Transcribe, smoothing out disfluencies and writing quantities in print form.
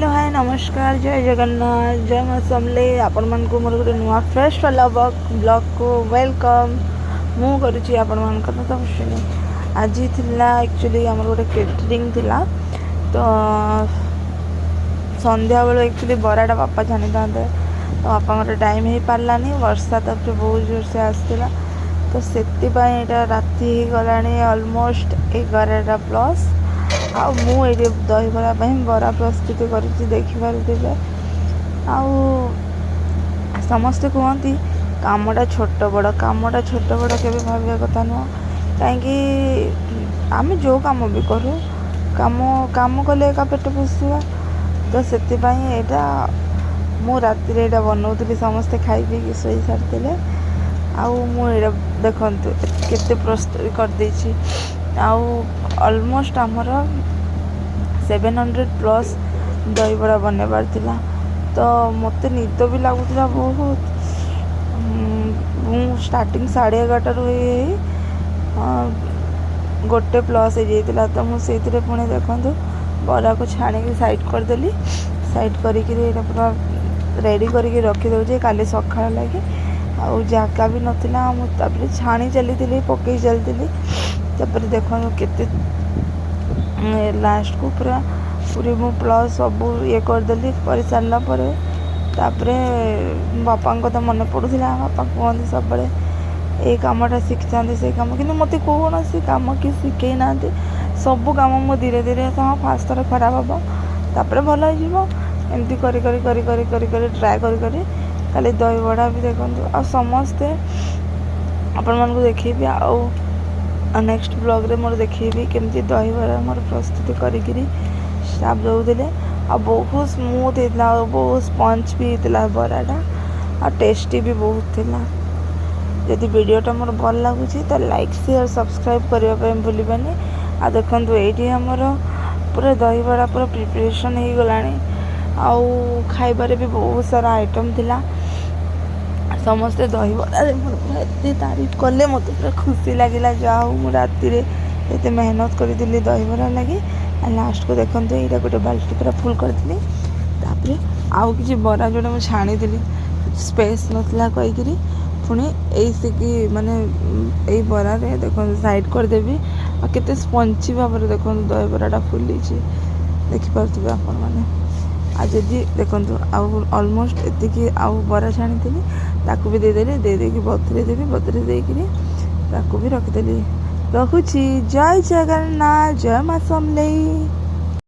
Hello hi नमस्कार जय जगन्नाथ जय माँ समले आपण मान को मोर गोटे नुआ फ्रेश वाला ब्लॉग को वेलकम मु करुँची आपण मान तो शुणी आज थिला एक्चुअली आम गोटे केटरिंग थिला तो संध्या बेलू एक्चुअली बराटा बापा छाणी था तो बापा टाइम हो पारानी वर्षा तक बहुत जोर से आसला तो से राति गला ऑलमोस्ट 11टा प्लस आउे दहीबरा बरा प्रस्तुत कर देखिपे समस्ते कहती कामटा छोट बड़ के भाविया कथा नुह कहीं आम जो कम भी करूँ काम कले एका पेट पोषा तो से मु राति बनाऊली समस्ते खाई पी शोई सारी देखु केते प्रस्तुत करदे ऑलमोस्ट आमर 700 प्लस दहीबड़ा बनवार थिला तो मत निद भी लगुला बहुत स्टार्टिंग 11:30 गोटे प्लस हो जाता तो मुझे पुणी देखु बरा को छाणी साइड करदेली साइड कर पूरा रेडी करके रखीदे काली सका लगे आउ जगह भी नाला मुझे छाणी चली पकई चलती तापर देखो केते लास्ट को पूरा पूरी मु प्लस सब ये करदेली कर सारा पर बापा कथा मन पड़ूला बापा कहते सब ये कमटा शिखता से कम कि मत कौन सी कम कि शिखे ना सब कम मु धीरे धीरे हाँ फास्ट थर खराब हम तापर भल होमती कर ट्राए कर खाली दहीबड़ा भी देखो आ समस्ते आपण मानक देखी आउ नेक्स्ट ब्लॉग रे मोर देखी केमती दहीबड़ा मोर प्रस्तुत करी स्टाफ दौले आ बहुत स्मूथ होता बहुत स्पंज भी होता बराटा आ टेस्टी भी बहुत थिला जदि वीडियोटा मोर भल लगुच तो लाइक शेयर सब्सक्राइब करने भूलबानी आ देखो ये आमर पूरा दहीबड़ा पूरा प्रिपरेशन हो गला आउ खाइबारे भी बहुत सारा आइटम थिला समस्ते दहीबड़ा एत तारीफ कले मत पूरा खुशी लगे जाओ मुझे राति एत मेहनत करी दहीबड़ा लगे लास्ट को देखो यहाँ गोटे बाल्टी पूरा फुल करी तापर आउ कि बरा जोड़ा मुझे छाणी स्पेस नाला कहीकि पुणी यही माने यही बरा रे देखो साइड करदेवी आ केते स्पंची भाव देखो दहीबराटा फुली देखिपे आपण मैंने आ जदि देखो ऑलमोस्ट एति आउ बरा छाणी ताकू भी देदेली देदेकी बतुरे देवी बतुरे देकरी ताकू भी रखिदेली रखुची जय जगन्नाथ जय माँ समले।